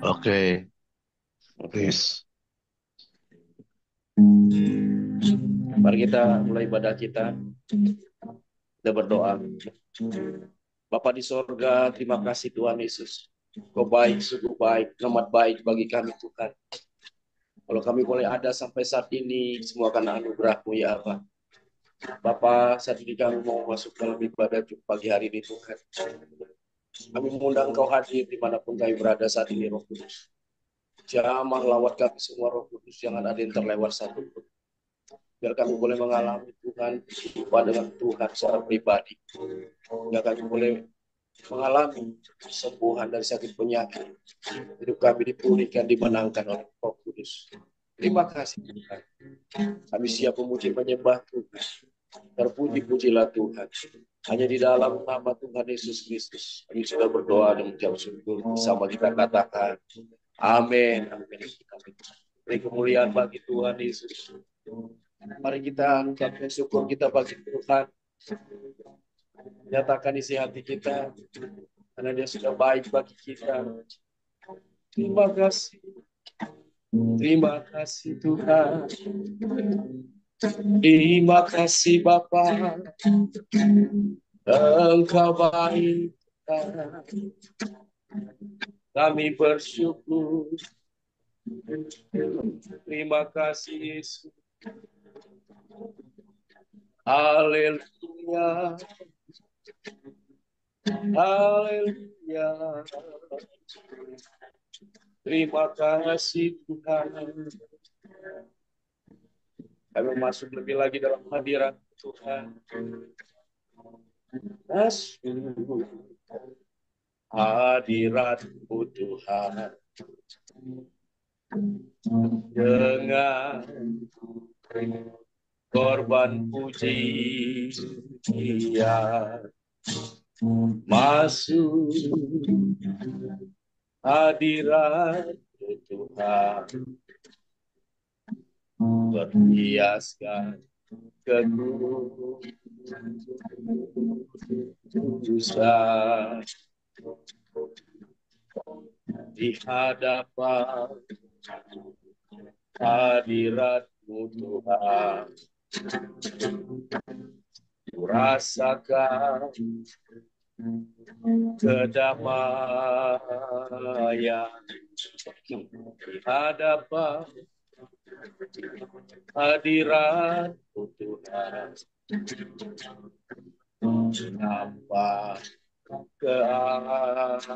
Oke, please. Mari kita mulai ibadah kita. Kita berdoa. Bapa di sorga, terima kasih Tuhan Yesus. Kau baik, sungguh baik, amat baik bagi kami Tuhan. Kalau kami boleh ada sampai saat ini, semua karena anugerah-Mu ya Allah. Bapa, saat ini kami mau masuk dalam ibadah pagi hari ini Tuhan. Kami mengundang Kau hadir dimanapun kami berada saat ini Roh Kudus. Jamah lawat kami semua Roh Kudus, jangan ada yang terlewat satu pun. Biar kami boleh mengalami Tuhan, jumpa dengan Tuhan secara pribadi. Biar kami boleh mengalami kesembuhan dari sakit penyakit. Hidup kami dipulihkan, dimenangkan oleh Roh Kudus. Terima kasih Tuhan. Kami siap memuji menyembah Tuhan. Terpuji-pujilah Tuhan. Hanya di dalam nama Tuhan Yesus Kristus. Kami sudah berdoa dan mengucap syukur. Bersama kita katakan. Amin. Amin. Beri kemuliaan bagi Tuhan Yesus. Mari kita ucapkan syukur kita bagi Tuhan. Nyatakan isi hati kita. Karena dia sudah baik bagi kita. Terima kasih. Terima kasih Tuhan. Terima kasih Bapa. Engkau baik. Kami bersyukur. Terima kasih Yesus. Haleluya. Haleluya. Terima kasih Tuhan. Kami masuk lebih lagi dalam hadirat Tuhan. Masuk hadirat-Mu Tuhan. Dengan korban pujian. Masuk hadirat-Mu Tuhan. Berhiaskan kekudusan di hadapan hadirat-Mu Tuhan. Rasakan kedamaian di hadapan hadirat-Mu Tuhan. Nampak keagungan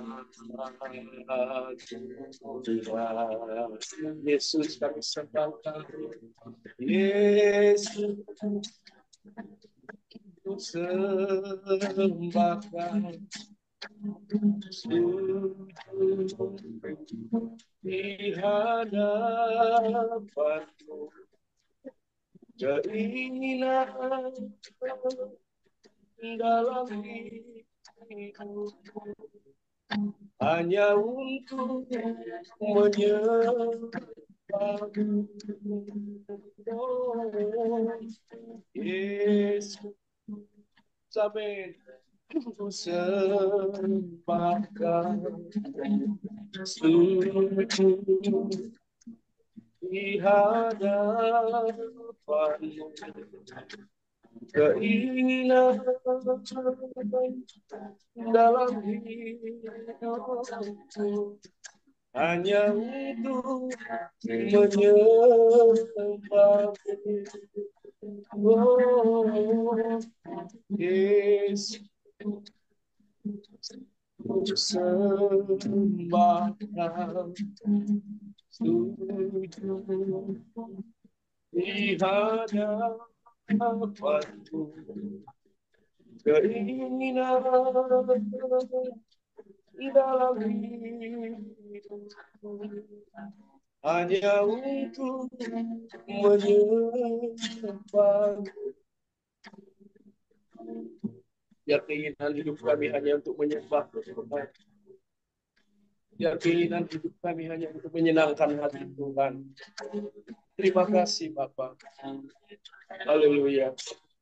Yesus kami sembahkan. Yesus ku sembahkan. Sujud di hadapan-Mu. Keinginan dalam hidupku hanya untuk menyembah Yesus. Amin. Ku sembahkan sujud di hadapan-Mu. Keinginan dalam hidupku hanya untuk menyembah. Oh, Yesus, ku sembahkan sujud di hadapan-Mu. Keinginan dalam hidupku hanya untuk menyembah. Biar keinginan hidup kami hanya untuk menyembah Tuhan. Biar keinginan hidup kami hanya untuk menyenangkan hati Tuhan. Terima kasih Bapak. Haleluya.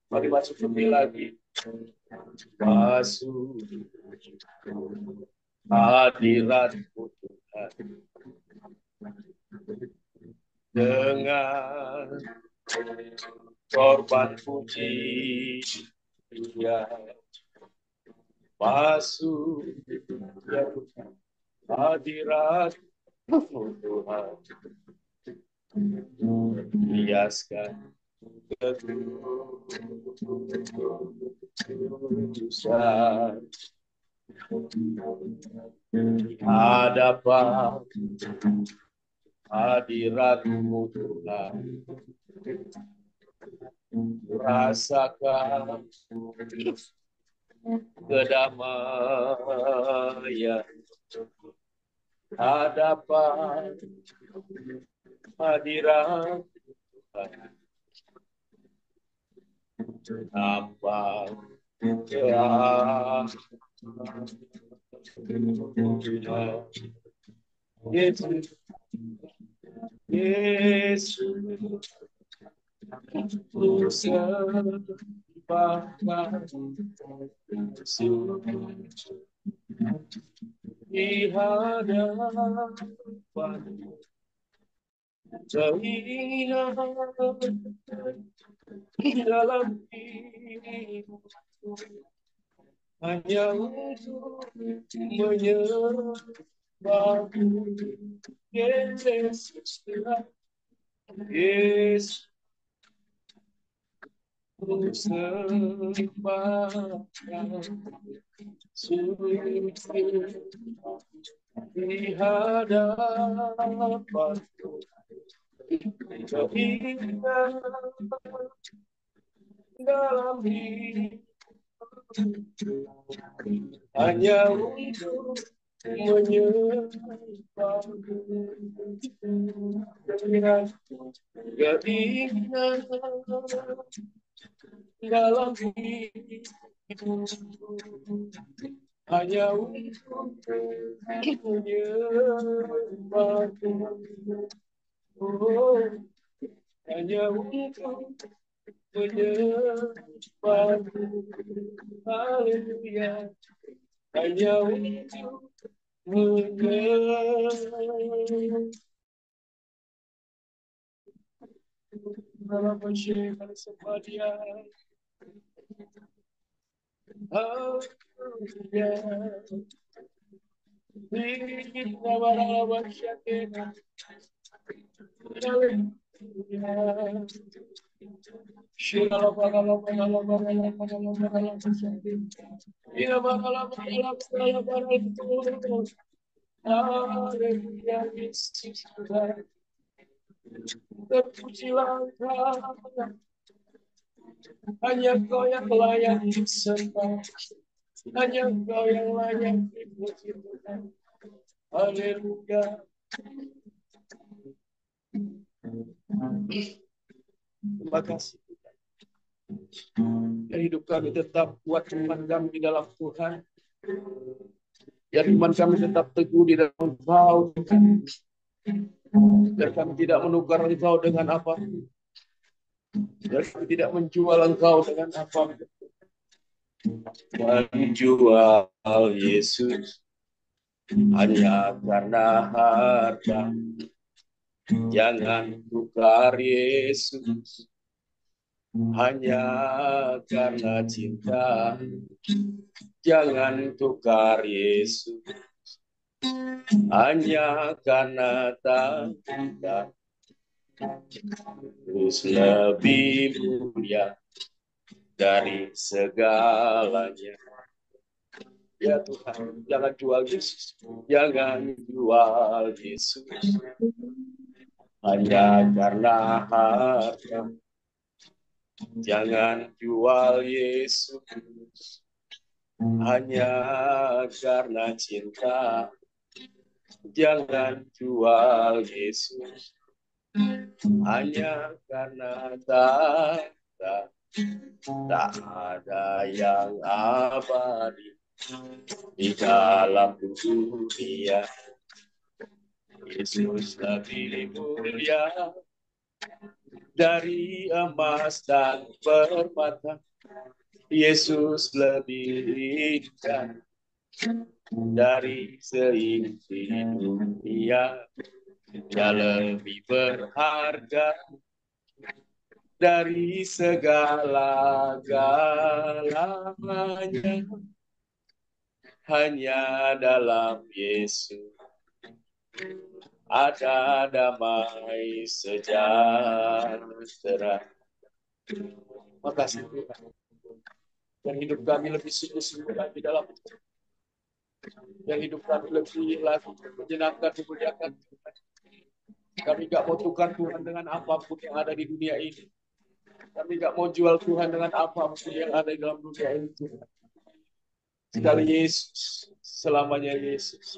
Mari masuk lebih lagi. Masuk hadirat-Mu Tuhan. dengan korban pujian masuk hadirat Tuhan, hiaskan kekudusan di hadapan hadirat-Mu Tuhan. Rasakan kedamaian hadapan hadirat Tuhan. Apa Yesus, Yesus, ku sembahkan di hadapan keinginan dalam hidup hanya untuk menyembah Yesus, Yesus, ku sembahkan di hadapan keinginan dalam hidup hanya untuk menyembah keinginan dalam hidup hanya untuk menyembah hanya untuk menyembah haleluya hanya untuk menyembah dalam masyarakat sepadia haleluya bikin nama masyarakat haleluya terpujilah Engkau, hanya Engkau yang layak disembah, hanya Engkau yang layak dipuji Tuhan. Haleluya. Terima kasih. Ya, hidup kami tetap kuat, iman kami di dalam Tuhan. Ya, iman kami tetap teguh di dalam Engkau. Dan kami tidak menukar Engkau dengan apapun. Dan kami tidak menjual Engkau dengan apapun. Menjual Yesus hanya karena harta. Jangan tukar Yesus hanya karena cinta. Jangan tukar Yesus hanya karena cinta. Terus lebih mulia dari segalanya. Ya Tuhan, jangan jual Yesus. Jangan jual Yesus hanya karena harta. Jangan jual Yesus hanya karena cinta. Jangan jual Yesus hanya karena tak ada yang abadi di dalam dunia. Yesus lebih mulia dari emas dan permata. Yesus lebih indah dari seisi dunia, Dia lebih berharga dari segala-galanya. Hanya dalam Yesus ada damai sejahtera. Makasih Tuhan. Dan hidup kami lebih sungguh-sungguh lagi dalam itu. Yang hidup kami lebih lagi menyenangkan, memuliakan Tuhan. Kami gak mau tukar Tuhan dengan apapun yang ada di dunia ini. Kami gak mau jual Tuhan dengan apapun yang ada di dalam dunia ini Tuhan. Sekali Yesus, selamanya Yesus.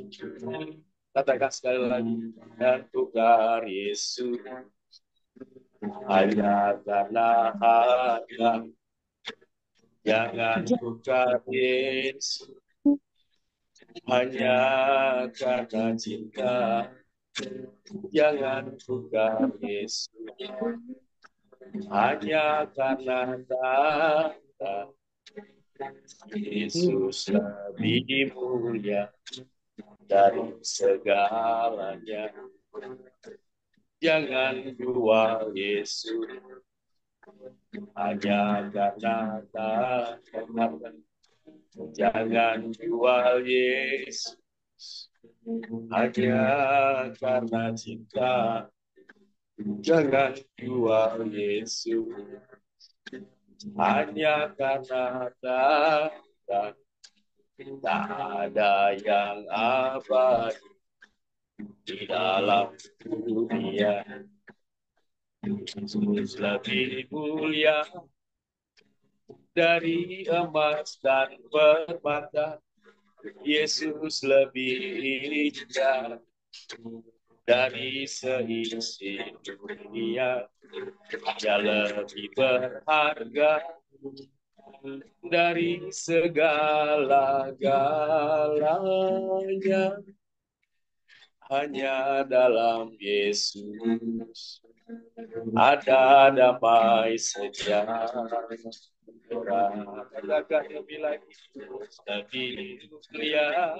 Katakan sekali lagi, dan tukar Yesus hanya karena harga. Jangan tukar Yesus hanya karena cinta. Jangan tukar Yesus hanya karena tanda. Yesus lebih mulia dari segalanya. Jangan jual Yesus hanya karena tanda. Jangan jual Yesus hanya karena cinta. Jangan jual Yesus hanya karena tanda. Tak ada yang abadi di dalam dunia. Yesus lebih mulia dari emas dan permata. Yesus lebih indah dari seisi dunia. Dia lebih berharga dari segala-galanya. Hanya dalam Yesus ada damai sejahtera. Katakan lebih lagi, lebih mulia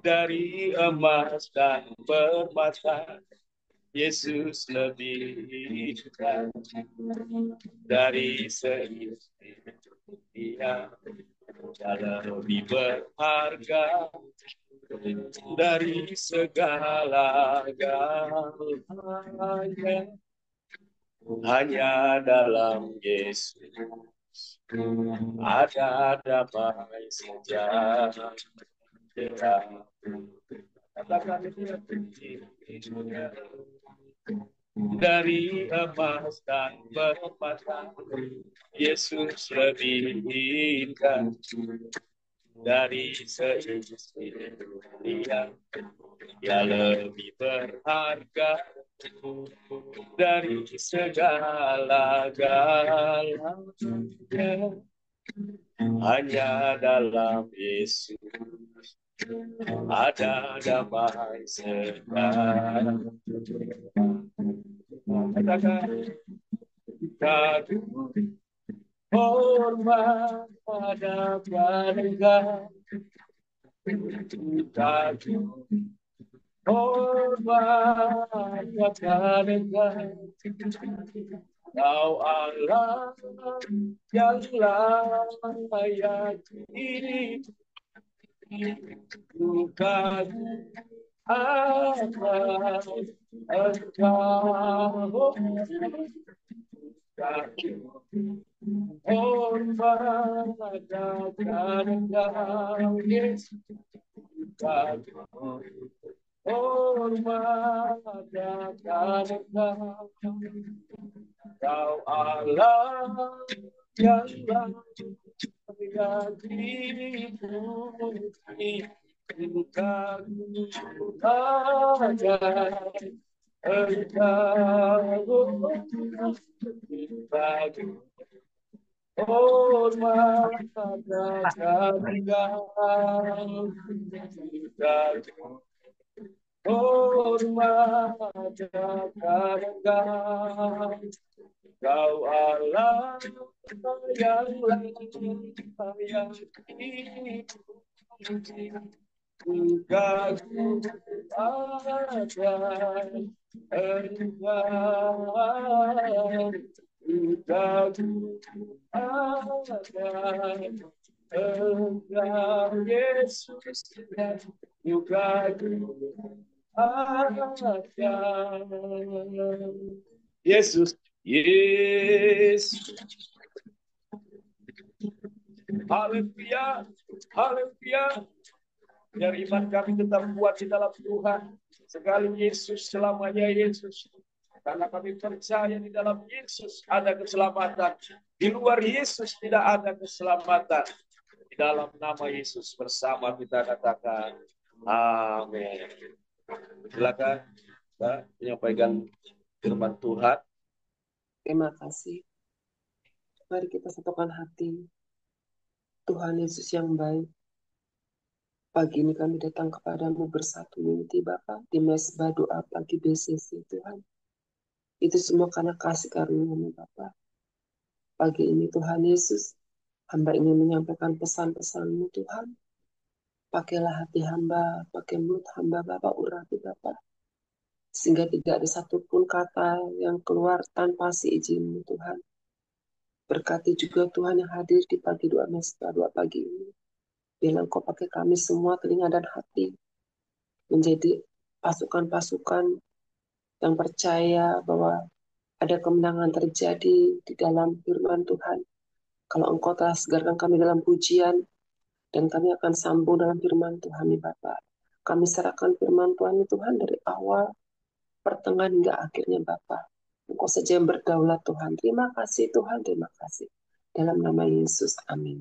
dari emas dan permata. Yesus lebih indah dari seisi dunia. Dia lebih berharga dari segala-galanya. Hanya dalam Yesus ada damai sejahtera. Katakan dari emas dan permata. Yesus lebih indah dari seisi dunia. Dia lebih berharga dari segala-galanya. Hanya dalam Yesus ada damai sejahtera. Katakan, kagum hormat pada Bapa, kagum hormat pada Bapa. Kau Allah yang layak bukan apa engkau hormat adakan engkau Yesus. Hormat adakan engkau. Kau Allah yang layak dipuji. Bukan ada engkau hormat adakan engkau. Hormat adakan engkau. Kau Allah yang layak dipuji. Engkau ada, engkau, engkau ada, engkau Yesus, engkau ada. Yesus, Yesus, haleluya, haleluya. Biar iman kami tetap kuat di dalam Tuhan. Sekali Yesus, selamanya Yesus. Karena kami percaya di dalam Yesus ada keselamatan. Di luar Yesus tidak ada keselamatan. Di dalam nama Yesus bersama kita katakan amin. Silakan Mbak menyampaikan firman Tuhan. Terima kasih. Mari kita satukan hati. Tuhan Yesus yang baik, pagi ini kami datang kepadamu bersatu unity Bapa di mesbah doa pagi BCC Tuhan. Itu semua karena kasih karunia-Mu Bapa. Pagi ini Tuhan Yesus, hamba ingin menyampaikan pesan-pesan-Mu Tuhan. Pakailah hati hamba, pakai mulut hamba Bapa, urapi Bapa. Sehingga tidak ada satupun kata yang keluar tanpa seizin-Mu Tuhan. Berkati juga Tuhan yang hadir di pagi doa mesbah doa pagi ini. Bilang Kau pakai kami semua telinga dan hati menjadi pasukan-pasukan yang percaya bahwa ada kemenangan terjadi di dalam firman Tuhan. Kalau Engkau telah segarkan kami dalam pujian, dan kami akan sambung dalam firman Tuhan nih Bapak. Kami serahkan firman Tuhan nih Tuhan dari awal, pertengahan hingga akhirnya Bapak. Engkau saja yang berdaulat Tuhan. Terima kasih Tuhan, terima kasih. Dalam nama Yesus, amin.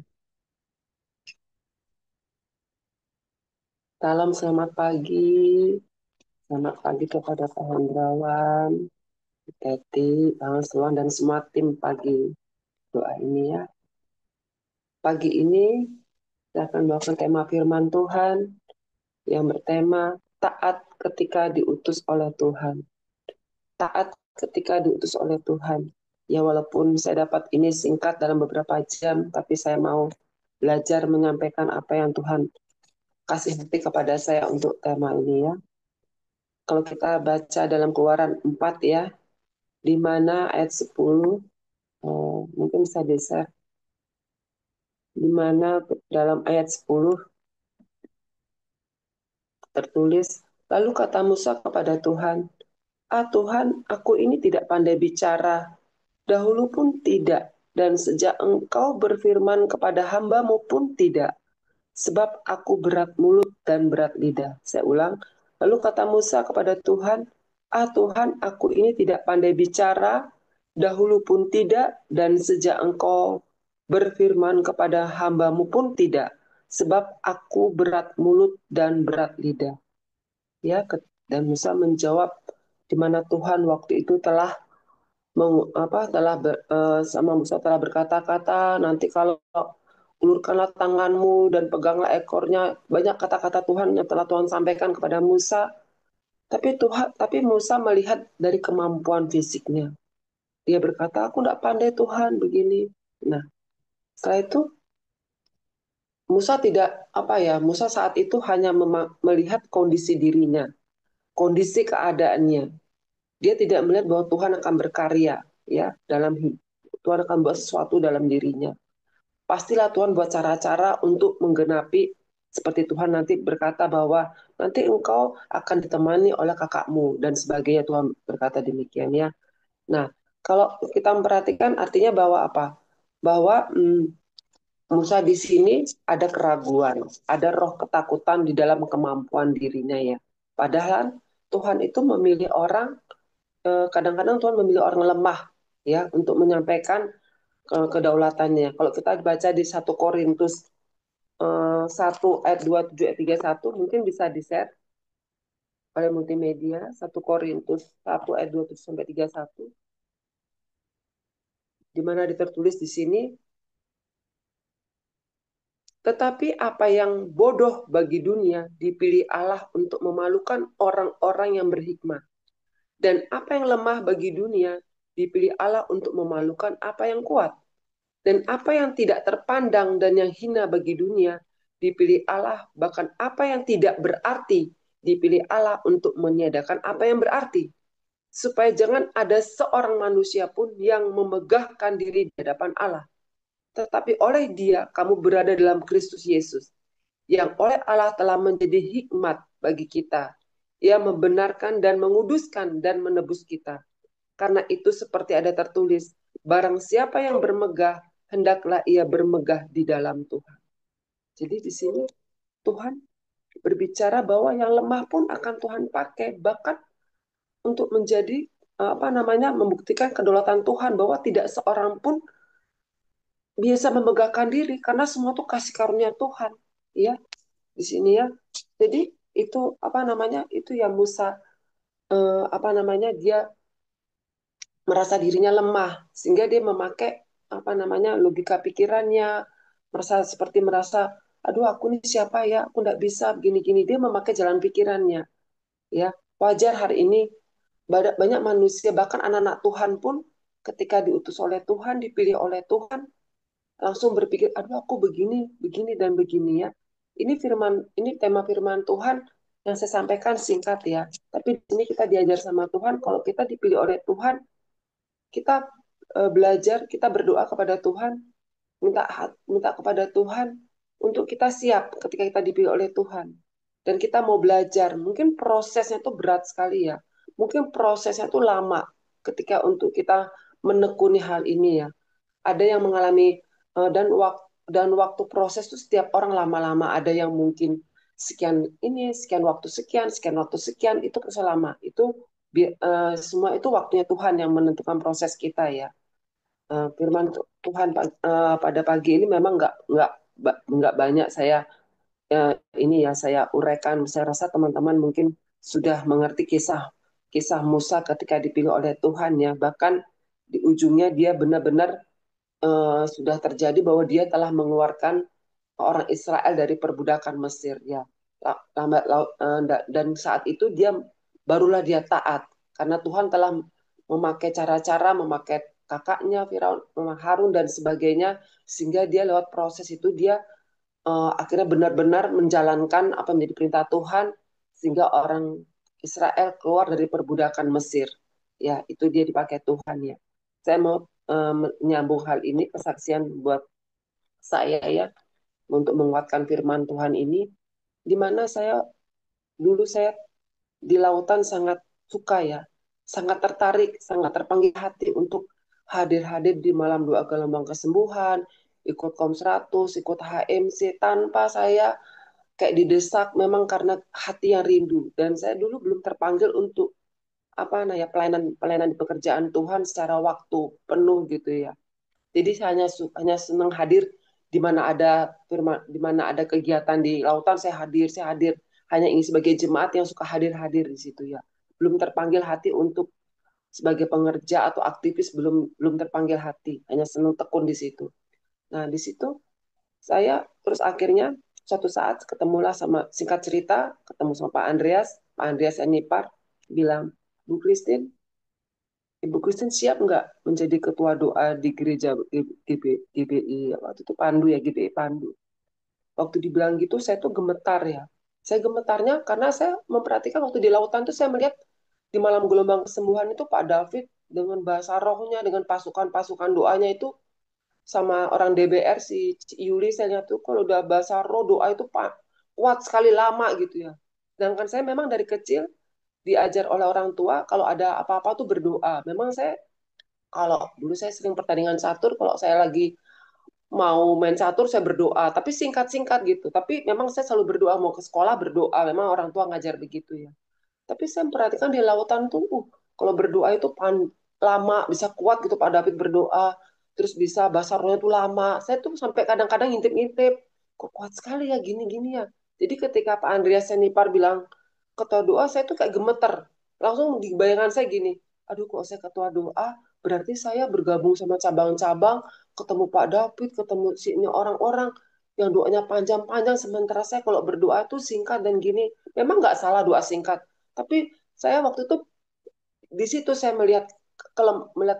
Salam selamat pagi. Selamat pagi kepada Pak Hendrawan, Teti, Bang Seluan, dan semua tim pagi doa ini ya. Pagi ini saya akan membawakan tema firman Tuhan yang bertema taat ketika diutus oleh Tuhan. Taat ketika diutus oleh Tuhan. Ya walaupun saya dapat ini singkat dalam beberapa jam, tapi saya mau belajar menyampaikan apa yang Tuhan kasih hati kepada saya untuk tema ini ya. Kalau kita baca dalam Keluaran 4 ya, di mana ayat 10, mungkin bisa di-share, di mana dalam ayat 10 tertulis, lalu kata Musa kepada Tuhan, Tuhan, aku ini tidak pandai bicara, dahulu pun tidak, dan sejak engkau berfirman kepada hambamu pun tidak. Sebab aku berat mulut dan berat lidah. Saya ulang. Lalu kata Musa kepada Tuhan, Tuhan, aku ini tidak pandai bicara, dahulu pun tidak, dan sejak engkau berfirman kepada hambamu pun tidak. Sebab aku berat mulut dan berat lidah. Ya, dan Musa menjawab, di mana Tuhan waktu itu telah sama Musa telah berkata-kata, nanti kalau ulurkanlah tanganmu dan peganglah ekornya. Banyak kata-kata Tuhan yang telah Tuhan sampaikan kepada Musa. Tapi Musa melihat dari kemampuan fisiknya. Dia berkata, aku tidak pandai Tuhan begini. Nah, setelah itu Musa saat itu hanya melihat kondisi dirinya, kondisi keadaannya. Dia tidak melihat bahwa Tuhan akan berkarya ya dalam hidup. Tuhan akan buat sesuatu dalam dirinya. Pastilah Tuhan buat cara-cara untuk menggenapi seperti Tuhan nanti berkata bahwa nanti engkau akan ditemani oleh kakakmu dan sebagainya. Tuhan berkata demikian ya. Nah, kalau kita memperhatikan artinya bahwa apa? Bahwa Musa di sini ada keraguan, ada roh ketakutan di dalam kemampuan dirinya ya. Padahal Tuhan itu memilih orang, kadang-kadang Tuhan memilih orang lemah ya untuk menyampaikan kedaulatannya. Kalau kita baca di 1 Korintus 1 ayat 27 ayat 31, mungkin bisa di-share oleh multimedia. 1 Korintus 1 ayat 27 sampai 31, di mana tertulis di sini, tetapi apa yang bodoh bagi dunia dipilih Allah untuk memalukan orang-orang yang berhikmat. Dan apa yang lemah bagi dunia dipilih Allah untuk memalukan apa yang kuat. Dan apa yang tidak terpandang dan yang hina bagi dunia dipilih Allah, bahkan apa yang tidak berarti dipilih Allah untuk meniadakan apa yang berarti. Supaya jangan ada seorang manusia pun yang memegahkan diri di hadapan Allah. Tetapi oleh Dia, kamu berada dalam Kristus Yesus, yang oleh Allah telah menjadi hikmat bagi kita. Ia membenarkan dan menguduskan dan menebus kita. Karena itu seperti ada tertulis, barang siapa yang bermegah, hendaklah ia bermegah di dalam Tuhan. Jadi di sini Tuhan berbicara bahwa yang lemah pun akan Tuhan pakai, bahkan untuk menjadi membuktikan kedaulatan Tuhan, bahwa tidak seorang pun bisa memegahkan diri karena semua itu kasih karunia Tuhan, ya, di sini ya. Jadi itu itu ya Musa, dia merasa dirinya lemah sehingga dia memakai logika pikirannya, merasa aduh aku ini siapa ya, aku nggak bisa begini-gini. Dia memakai jalan pikirannya, ya. Wajar hari ini banyak manusia, bahkan anak-anak Tuhan pun ketika diutus oleh Tuhan, dipilih oleh Tuhan, langsung berpikir, aduh aku begini, begini dan begini ya. Ini tema firman Tuhan yang saya sampaikan singkat ya. Tapi di sini kita diajar sama Tuhan, kalau kita dipilih oleh Tuhan, kita belajar, kita berdoa kepada Tuhan, minta kepada Tuhan untuk kita siap ketika kita dipilih oleh Tuhan. Dan kita mau belajar, mungkin prosesnya itu berat sekali ya. Mungkin prosesnya itu lama ketika untuk kita menekuni hal ini ya. Ada yang mengalami dan waktu proses itu setiap orang lama-lama. Ada yang mungkin sekian ini, sekian waktu sekian, sekian waktu sekian, itu proses lama. Itu semua itu waktunya Tuhan yang menentukan proses kita ya. Firman Tuhan pada pagi ini memang nggak banyak saya saya uraikan. Saya rasa teman-teman mungkin sudah mengerti kisah Musa ketika dipilih oleh Tuhan ya. Bahkan di ujungnya dia benar-benar sudah terjadi bahwa dia telah mengeluarkan orang Israel dari perbudakan Mesir ya. Dan saat itu barulah dia taat karena Tuhan telah memakai cara-cara, memakai kakaknya Firaun, Harun dan sebagainya, sehingga dia lewat proses itu dia akhirnya benar-benar menjalankan apa yang menjadi perintah Tuhan, sehingga orang Israel keluar dari perbudakan Mesir. Ya, itu dia dipakai Tuhan ya. Saya mau menyambung hal ini, kesaksian buat saya ya, untuk menguatkan firman Tuhan ini, di mana dulu saya di lautan sangat suka ya, sangat tertarik, sangat terpanggil hati untuk hadir-hadir di malam doa gelombang kesembuhan, ikut Kom 100, ikut HMC, tanpa saya kayak didesak, memang karena hati yang rindu. Dan saya dulu belum terpanggil untuk pelayanan di pekerjaan Tuhan secara waktu penuh gitu ya. Jadi saya hanya senang hadir di mana ada kegiatan di lautan, saya hadir hanya ingin sebagai jemaat yang suka hadir di situ ya. Belum terpanggil hati untuk sebagai pengerja atau aktivis, belum belum terpanggil hati, hanya senang tekun di situ. Nah, di situ saya terus akhirnya suatu saat ketemulah sama, singkat cerita, ketemu sama Pak Andreas Enipar bilang, Bu Christine, Ibu Kristen siap nggak menjadi ketua doa di gereja GBI, waktu itu Pandu ya, GBI Pandu. Waktu dibilang gitu, saya tuh gemetar ya. Saya gemetarnya karena saya memperhatikan waktu di lautan tuh saya melihat di malam gelombang kesembuhan itu Pak David dengan bahasa rohnya, dengan pasukan-pasukan doanya itu, sama orang DBR si Yuli, saya lihat tuh kalau udah bahasa roh doa itu kuat sekali, lama gitu ya. Sedangkan saya memang dari kecil diajar oleh orang tua kalau ada apa-apa tuh berdoa. Memang kalau dulu saya sering pertandingan catur, kalau saya lagi mau main catur saya berdoa, tapi singkat-singkat gitu. Tapi memang saya selalu berdoa, mau ke sekolah berdoa, memang orang tua ngajar begitu ya. Tapi saya perhatikan di lautan tuh, kalau berdoa itu lama, bisa kuat gitu Pak David berdoa, terus bisa bahasa rohnya tuh lama. Saya tuh sampai kadang-kadang ngintip-ngintip, kok kuat sekali ya gini-gini ya. Jadi ketika Pak Andreas Senipar bilang ketua doa, saya tuh kayak gemeter. Langsung di bayangan saya gini, aduh kok saya ketua doa, berarti saya bergabung sama cabang-cabang, ketemu Pak David, ketemu sini orang-orang yang doanya panjang-panjang, sementara saya kalau berdoa tuh singkat dan gini. Memang nggak salah doa singkat, tapi saya waktu itu di situ saya melihat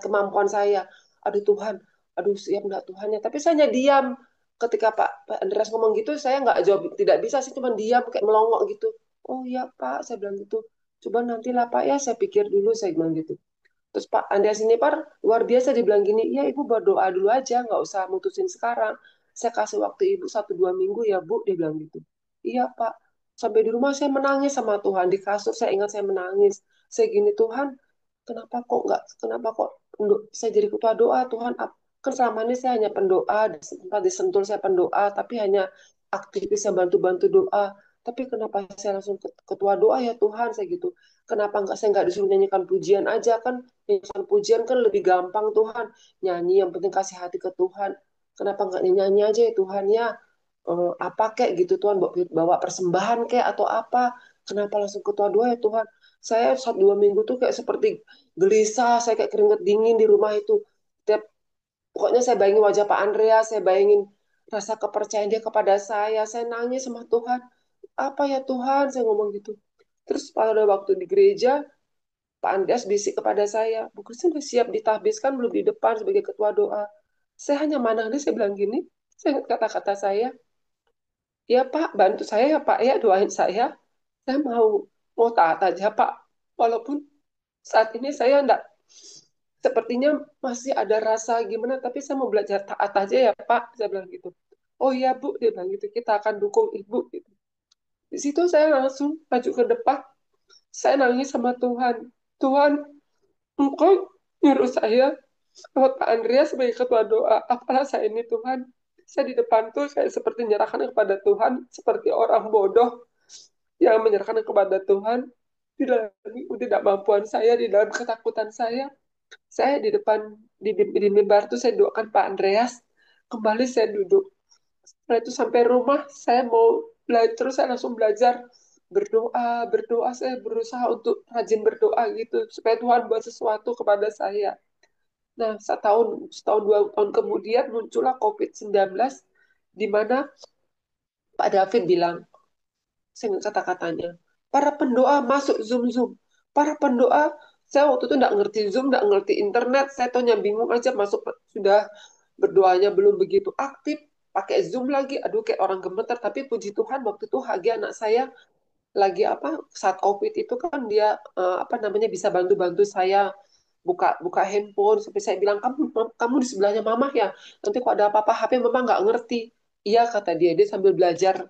kemampuan saya. Aduh Tuhan, aduh siap enggak Tuhan ya. Tapi saya hanya diam. ketika Pak Andreas ngomong gitu, saya nggak jawab, tidak bisa sih, cuma diam kayak melongok gitu. Oh iya Pak, saya bilang gitu. Coba nanti lah Pak ya, saya pikir dulu, saya bilang gitu. Terus Pak Andreas ini Pak luar biasa, dibilang gini, ya Ibu berdoa dulu aja, nggak usah mutusin sekarang. Saya kasih waktu Ibu 1-2 minggu ya Bu, dia bilang gitu. Iya Pak. Sampai di rumah saya menangis sama Tuhan. Di kasur saya ingat saya menangis. Saya gini, Tuhan, kenapa kok saya jadi ketua doa, Tuhan. Kan selama ini saya hanya pendoa, sempat disentul saya pendoa, tapi hanya aktivis yang bantu-bantu doa. Tapi kenapa saya langsung ketua doa ya Tuhan, saya gitu. Kenapa saya nggak disuruh nyanyikan pujian aja, kan nyanyikan pujian kan lebih gampang Tuhan. Nyanyi yang penting kasih hati ke Tuhan. Kenapa nggak nyanyi aja ya Tuhan ya? Apa kek gitu Tuhan, bawa persembahan kek atau apa? Kenapa langsung ketua doa ya Tuhan? Saya 1-2 minggu tuh kayak seperti gelisah, saya kayak keringet dingin di rumah itu. Tiap, pokoknya saya bayangin wajah Pak Andrea, saya bayangin rasa kepercayaan dia kepada saya nangis sama Tuhan. Apa ya Tuhan, saya ngomong gitu. Terus pada waktu di gereja, Pak Andreas bisik kepada saya, Bu Kristen udah siap ditahbiskan belum di depan sebagai ketua doa? Saya hanya mana nih, saya bilang gini, saya ingat kata-kata saya, ya Pak, bantu saya ya Pak ya, doain saya. Saya mau taat aja Pak. Walaupun saat ini saya enggak, sepertinya masih ada rasa gimana, tapi saya mau belajar taat aja ya Pak. Saya bilang gitu. Oh iya Bu, dia bilang gitu, kita akan dukung Ibu. Gitu. Di situ saya langsung maju ke depan. Saya nangis sama Tuhan. Tuhan, Engkau nyuruh saya lewat Pak Andreas sebagai ketua doa. Apalah saya ini Tuhan. Saya di depan tuh saya seperti menyerahkan kepada Tuhan, seperti orang bodoh yang menyerahkan kepada Tuhan di dalam ketidakmampuan saya, di dalam ketakutan saya di depan di mimbar itu saya doakan Pak Andreas, kembali saya duduk. Setelah itu sampai rumah saya mau belajar, terus saya langsung belajar berdoa, saya berusaha untuk rajin berdoa gitu supaya Tuhan buat sesuatu kepada saya. Nah, setahun 2 tahun kemudian muncullah COVID-19, di mana Pak David bilang, saya kata-katanya, para pendoa masuk Zoom. Para pendoa, saya waktu itu nggak ngerti Zoom, nggak ngerti internet, saya tanya bingung aja masuk, sudah berdoanya belum begitu aktif, pakai Zoom lagi, aduh kayak orang gemeter, tapi puji Tuhan waktu itu Hagi anak saya lagi apa saat COVID itu kan dia apa namanya bisa bantu-bantu saya buka buka handphone sampai saya bilang kamu di sebelahnya mama ya, nanti kok ada apa-apa HP mama nggak ngerti. Iya kata dia sambil belajar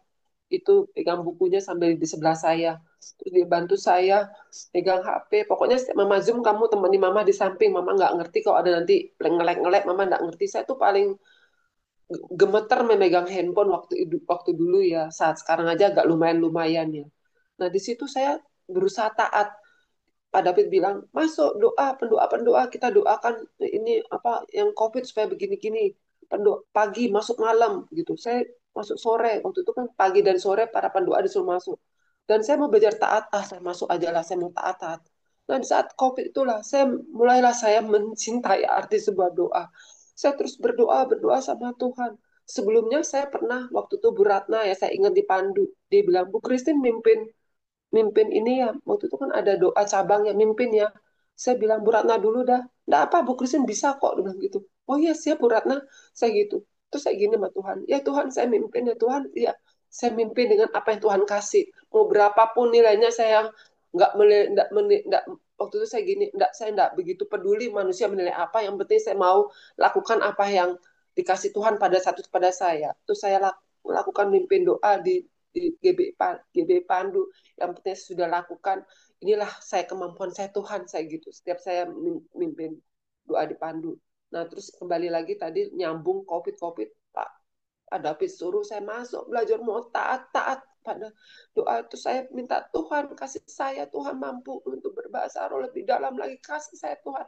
itu pegang bukunya sambil di sebelah saya, terus dia bantu saya pegang HP, pokoknya mama Zoom kamu temani mama di samping, mama nggak ngerti kalau ada nanti ngelek-ngelek, mama nggak ngerti. Saya tuh paling gemeter memegang handphone waktu dulu ya, saat sekarang aja agak lumayan ya. Nah di situ saya berusaha taat. Pak David bilang, masuk doa, pendoa kita doakan ini apa yang COVID supaya begini-gini. Pagi, masuk malam gitu. Saya masuk sore. Waktu itu kan pagi dan sore para pendoa disuruh masuk. Dan saya mau belajar taat, saya masuk aja lah, saya mau taat. Nah, di saat COVID itulah, saya mencintai arti sebuah doa. Saya terus berdoa sama Tuhan. Sebelumnya saya pernah, waktu itu Bu Ratna ya, saya ingat dipandu. Dia bilang, Bu Christine mimpin ini ya, waktu itu kan ada doa cabang yang mimpin ya. Saya bilang, Bu Ratna dulu dah. Nggak apa, Bu Christine bisa kok. Dia bilang gitu. Oh iya, siap Bu Ratna. Saya gitu. Terus saya gini sama Tuhan. Ya Tuhan, saya mimpin ya Tuhan. Ya, saya mimpin dengan apa yang Tuhan kasih. Mau berapapun nilainya saya nggak, waktu itu saya gini, saya nggak begitu peduli manusia menilai apa. Yang penting saya mau lakukan apa yang dikasih Tuhan pada satu kepada saya. Terus saya lakukan mimpin doa di GB Pandu, yang penting saya sudah lakukan, inilah saya kemampuan saya Tuhan, saya gitu setiap saya mimpin doa di Pandu. Nah terus kembali lagi tadi nyambung COVID Pak David suruh saya masuk belajar mau taat pada doa itu, saya minta Tuhan kasih saya, Tuhan mampu untuk berbahasa roh lebih dalam lagi, kasih saya Tuhan,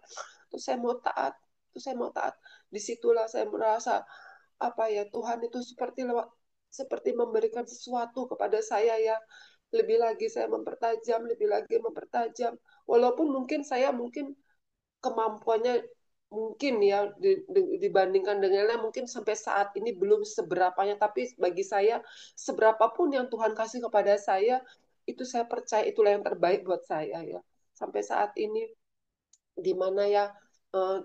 terus saya mau taat. Disitulah saya merasa apa ya, Tuhan itu seperti memberikan sesuatu kepada saya ya, lebih lagi mempertajam, walaupun mungkin kemampuannya mungkin ya dibandingkan dengannya mungkin sampai saat ini belum seberapanya, tapi bagi saya seberapapun yang Tuhan kasih kepada saya itu saya percaya itulah yang terbaik buat saya ya sampai saat ini, di mana ya eh,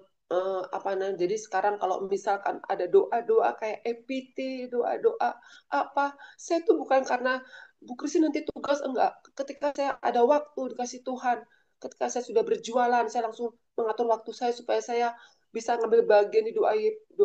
apa namanya, jadi sekarang kalau misalkan ada doa-doa kayak EPT, doa-doa apa, saya tuh bukan karena Bu Kristi nanti tugas, enggak. Ketika saya ada waktu dikasih Tuhan, ketika saya sudah berjualan, saya langsung mengatur waktu saya supaya saya bisa ngambil bagian di doa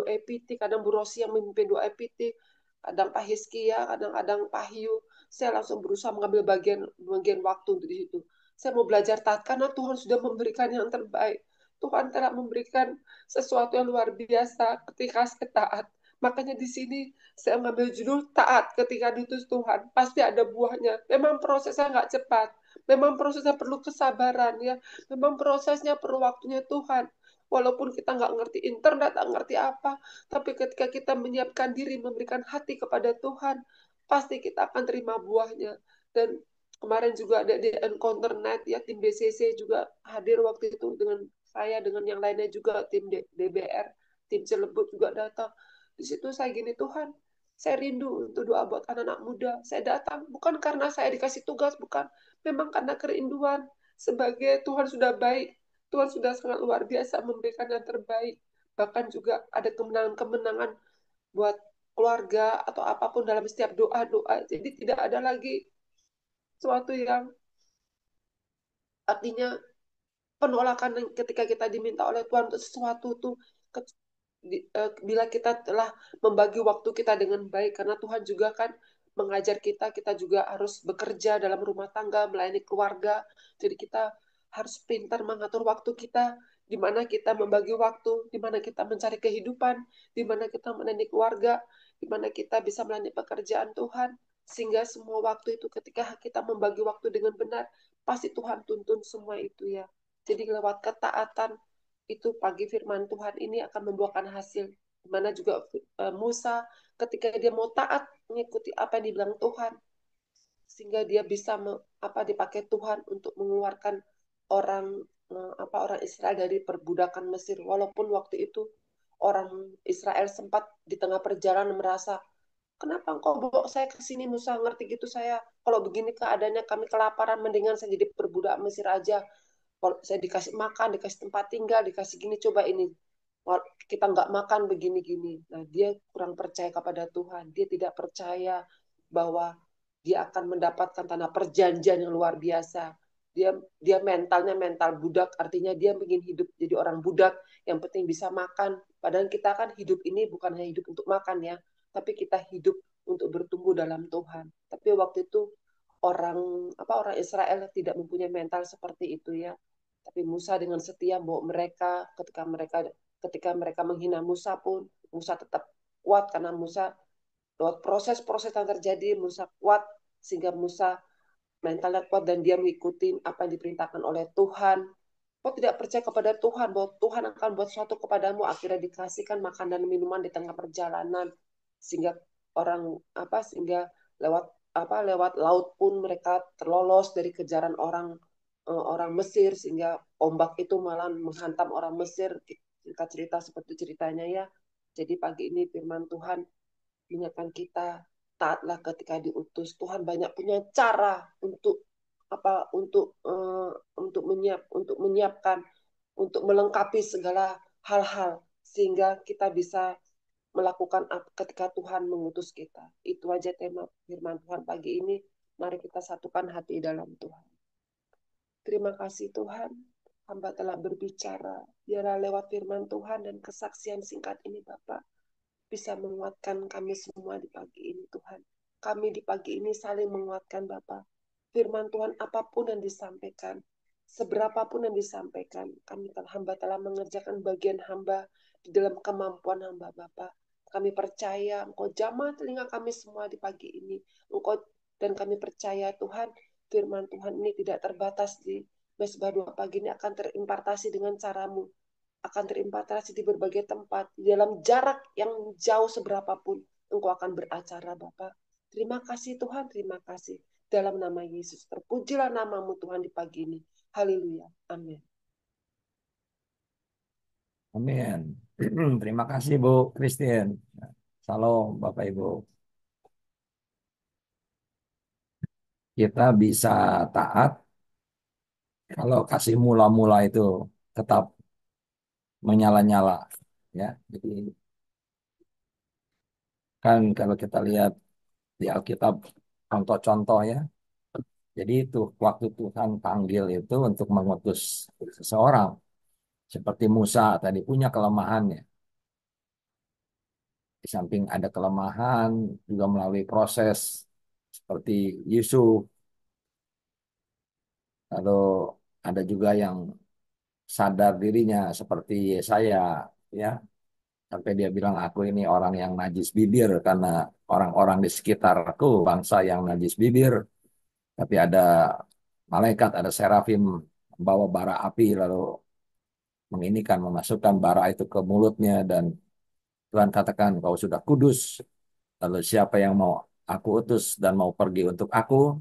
EPT. Kadang Bu Rosi yang memimpin doa EPT, kadang Pak Hiskia, kadang-kadang Pak Hiu. Saya langsung berusaha mengambil bagian bagian waktu di situ. Saya mau belajar taat karena Tuhan sudah memberikan yang terbaik. Tuhan telah memberikan sesuatu yang luar biasa ketika saya taat. Makanya di sini saya mengambil judul taat ketika diutus Tuhan. Pasti ada buahnya. Memang prosesnya nggak cepat. Memang prosesnya perlu kesabaran ya. Memang prosesnya perlu waktunya Tuhan. Walaupun kita nggak ngerti internet, nggak ngerti apa, tapi ketika kita menyiapkan diri, memberikan hati kepada Tuhan, pasti kita akan terima buahnya. Dan kemarin juga ada di Encounter Night ya, tim BCC juga hadir waktu itu dengan saya, dengan yang lainnya juga, tim DBR, tim Celebut juga datang. Di situ saya gini, Tuhan, saya rindu untuk doa buat anak-anak muda. Saya datang bukan karena saya dikasih tugas, bukan. Memang karena kerinduan. Sebagai Tuhan sudah baik, Tuhan sudah sangat luar biasa memberikan yang terbaik. Bahkan juga ada kemenangan-kemenangan buat keluarga atau apapun dalam setiap doa-doa. Jadi tidak ada lagi sesuatu yang artinya penolakan ketika kita diminta oleh Tuhan untuk sesuatu tuh bila kita telah membagi waktu kita dengan baik, karena Tuhan juga kan mengajar kita, kita juga harus bekerja dalam rumah tangga, melayani keluarga. Jadi kita harus pintar mengatur waktu kita, di mana kita membagi waktu, di mana kita mencari kehidupan, di mana kita melayani keluarga, di mana kita bisa melayani pekerjaan Tuhan, sehingga semua waktu itu ketika kita membagi waktu dengan benar, pasti Tuhan tuntun semua itu ya. Jadi lewat ketaatan itu pagi firman Tuhan ini akan membuahkan hasil. Dimana juga Musa ketika dia mau taat mengikuti apa yang dibilang Tuhan, sehingga dia bisa dipakai Tuhan untuk mengeluarkan orang orang Israel dari perbudakan Mesir. Walaupun waktu itu orang Israel sempat di tengah perjalanan merasa, kenapa engkau bawa saya ke sini Musa, ngerti gitu saya, kalau begini keadaannya kami kelaparan, mendingan saya jadi perbudak Mesir aja. Kalau saya dikasih makan, dikasih tempat tinggal, dikasih gini, coba ini kita nggak makan begini-gini. Nah, dia kurang percaya kepada Tuhan. Dia tidak percaya bahwa dia akan mendapatkan tanah perjanjian yang luar biasa. Dia mentalnya mental budak, artinya dia ingin hidup jadi orang budak, yang penting bisa makan. Padahal kita kan hidup ini bukan hanya hidup untuk makan ya, tapi kita hidup untuk bertumbuh dalam Tuhan. Tapi waktu itu orang Israel tidak mempunyai mental seperti itu ya. Tapi Musa dengan setia bawa mereka, ketika mereka menghina Musa pun, Musa tetap kuat karena Musa lewat proses-proses yang terjadi, Musa kuat sehingga Musa mentalnya kuat dan dia mengikuti apa yang diperintahkan oleh Tuhan. Kau tidak percaya kepada Tuhan bahwa Tuhan akan buat sesuatu kepadamu, akhirnya dikasihkan makan dan minuman di tengah perjalanan, sehingga sehingga lewat laut pun mereka terlolos dari kejaran orang Mesir, sehingga ombak itu malah menghantam orang Mesir. Singkat cerita seperti ceritanya ya. Jadi pagi ini firman Tuhan mengingatkan kita, taatlah ketika diutus. Tuhan banyak punya cara untuk menyiapkan, untuk melengkapi segala hal-hal sehingga kita bisa melakukan ketika Tuhan mengutus kita. Itu aja tema firman Tuhan pagi ini. Mari kita satukan hati dalam Tuhan. Terima kasih Tuhan, hamba telah berbicara. Biarlah lewat firman Tuhan dan kesaksian singkat ini Bapak bisa menguatkan kami semua di pagi ini Tuhan. Kami di pagi ini saling menguatkan Bapak. Firman Tuhan apapun yang disampaikan, seberapapun yang disampaikan, hamba telah mengerjakan bagian hamba di dalam kemampuan hamba Bapak. Kami percaya Engkau jamah telinga kami semua di pagi ini. Dan kami percaya Tuhan, firman Tuhan ini tidak terbatas di Mesbah Doa pagi ini, akan terimpartasi dengan caramu, akan terimpartasi di berbagai tempat, di dalam jarak yang jauh seberapapun Engkau akan beracara Bapak. Terima kasih Tuhan, terima kasih. Dalam nama Yesus, terpujilah namamu Tuhan di pagi ini. Haleluya. Amin. Amin. Terima kasih Bu Christine. Salam Bapak Ibu. Kita bisa taat kalau kasih mula-mula itu tetap menyala-nyala ya. Jadi kan kalau kita lihat di Alkitab contoh-contoh ya. Jadi itu waktu Tuhan panggil itu untuk mengutus seseorang seperti Musa tadi punya kelemahannya. Di samping ada kelemahan juga melalui proses seperti Yusuf. Lalu ada juga yang sadar dirinya seperti Yesaya ya. Sampai dia bilang aku ini orang yang najis bibir karena orang-orang di sekitarku bangsa yang najis bibir. Tapi ada malaikat, ada serafim membawa bara api lalu menginikan, memasukkan bara itu ke mulutnya dan Tuhan katakan kau sudah kudus. Lalu siapa yang mau aku utus dan mau pergi untuk aku,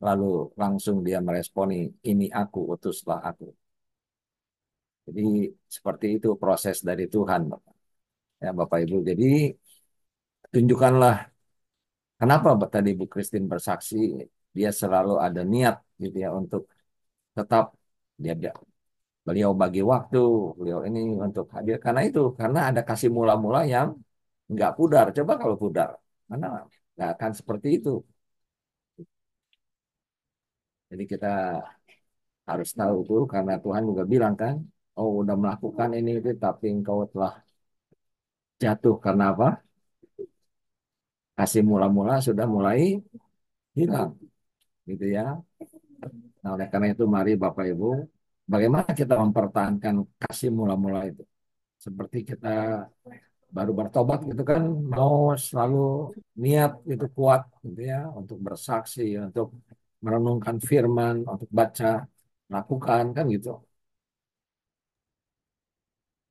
lalu langsung dia meresponi ini aku utuslah aku. Jadi seperti itu proses dari Tuhan, ya Bapak Ibu. Jadi tunjukkanlah kenapa tadi Bu Christine bersaksi dia selalu ada niat gitu ya untuk tetap dia beliau bagi waktu, beliau ini untuk hadir karena itu, karena ada kasih mula-mula yang nggak pudar. Coba kalau pudar, mana nggak akan seperti itu. Jadi kita harus tahu itu karena Tuhan juga bilang kan, oh udah melakukan ini itu, tapi engkau telah jatuh karena apa? Kasih mula-mula sudah mulai hilang, gitu ya. Nah oleh karena itu mari Bapak Ibu, bagaimana kita mempertahankan kasih mula-mula itu? Seperti kita baru bertobat gitu kan mau selalu niat itu kuat gitu ya untuk bersaksi, untuk merenungkan firman, untuk baca, lakukan kan gitu.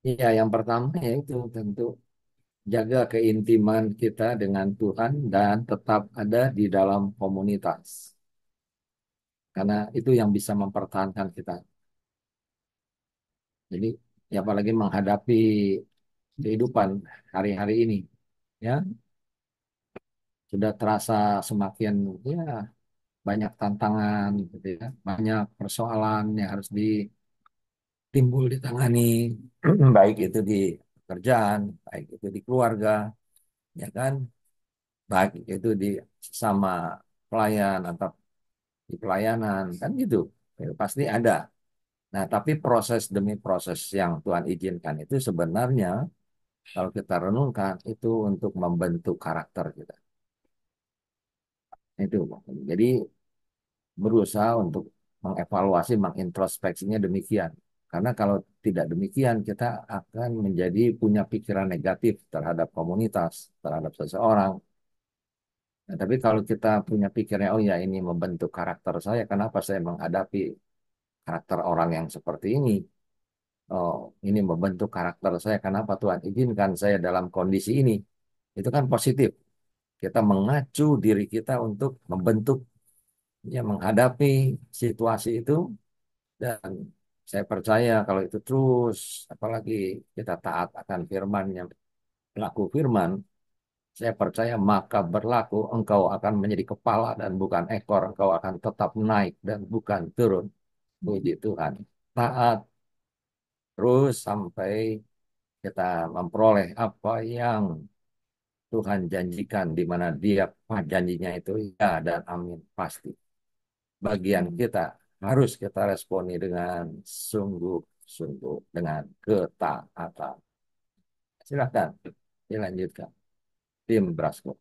Iya, yang pertama yaitu tentu jaga keintiman kita dengan Tuhan dan tetap ada di dalam komunitas. Karena itu yang bisa mempertahankan kita. Jadi ya apalagi menghadapi kehidupan hari-hari ini ya sudah terasa semakin ya banyak tantangan gitu ya, banyak persoalan yang harus ditimbul ditangani, baik itu di pekerjaan, baik itu di keluarga, ya kan, baik itu di sama pelayan atau di pelayanan, kan gitu. Ya, pasti ada. Nah, tapi proses demi proses yang Tuhan izinkan itu sebenarnya kalau kita renungkan itu untuk membentuk karakter kita. Itu. Jadi berusaha untuk mengevaluasi, mengintrospeksinya demikian. Karena kalau tidak demikian, kita akan menjadi punya pikiran negatif terhadap komunitas, terhadap seseorang. Nah, tapi kalau kita punya pikirnya, oh ya ini membentuk karakter saya, kenapa saya menghadapi karakter orang yang seperti ini? Oh, ini membentuk karakter saya, kenapa Tuhan izinkan saya dalam kondisi ini? Itu kan positif. Kita mengacu diri kita untuk membentuk, ya menghadapi situasi itu. Dan saya percaya kalau itu terus, apalagi kita taat akan firman yang pelaku firman, saya percaya maka berlaku engkau akan menjadi kepala dan bukan ekor, engkau akan tetap naik dan bukan turun. Puji Tuhan. Taat terus sampai kita memperoleh apa yang Tuhan janjikan di mana dia janjinya itu ya dan amin pasti. Bagian kita harus kita responi dengan sungguh-sungguh dengan ketaatan. Silakan dilanjutkan. Tim Brasco.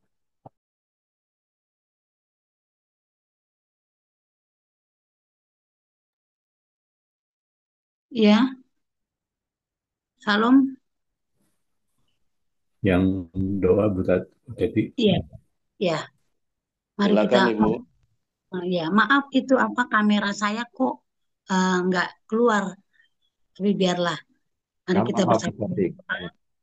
Ya, Salam. Yang doa buat Teti. Iya, ya. Mari kita. Silakan Ibu. Ya, maaf itu apa kamera saya kok nggak keluar. Tapi biarlah. Mari kita bersama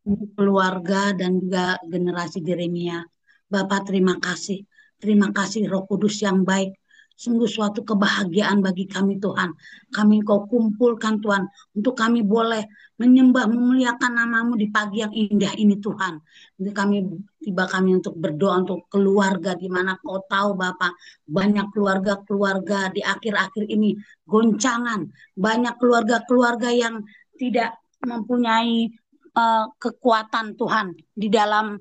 untuk keluarga dan juga generasi Yeremia. Bapak terima kasih. Terima kasih Roh Kudus yang baik. Sungguh suatu kebahagiaan bagi kami Tuhan. Kami Kau kumpulkan Tuhan. Untuk kami boleh menyembah, memuliakan namamu di pagi yang indah ini Tuhan. Untuk kami untuk berdoa untuk keluarga. Di mana Kau tahu Bapak. Banyak keluarga-keluarga di akhir-akhir ini goncangan. Banyak keluarga-keluarga yang tidak mempunyai kekuatan Tuhan di dalam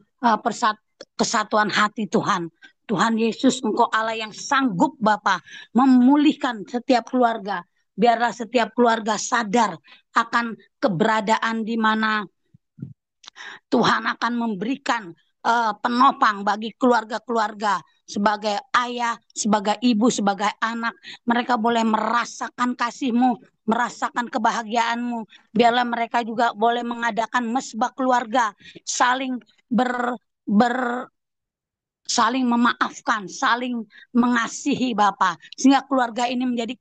kesatuan hati Tuhan. Tuhan Yesus, Engkau Allah yang sanggup Bapa memulihkan setiap keluarga. Biarlah setiap keluarga sadar akan keberadaan di mana Tuhan akan memberikan penopang bagi keluarga-keluarga sebagai ayah, sebagai ibu, sebagai anak. Mereka boleh merasakan kasih-Mu, merasakan kebahagiaan-Mu. Biarlah mereka juga boleh mengadakan mesbah keluarga, saling saling memaafkan, saling mengasihi Bapa, sehingga keluarga ini menjadi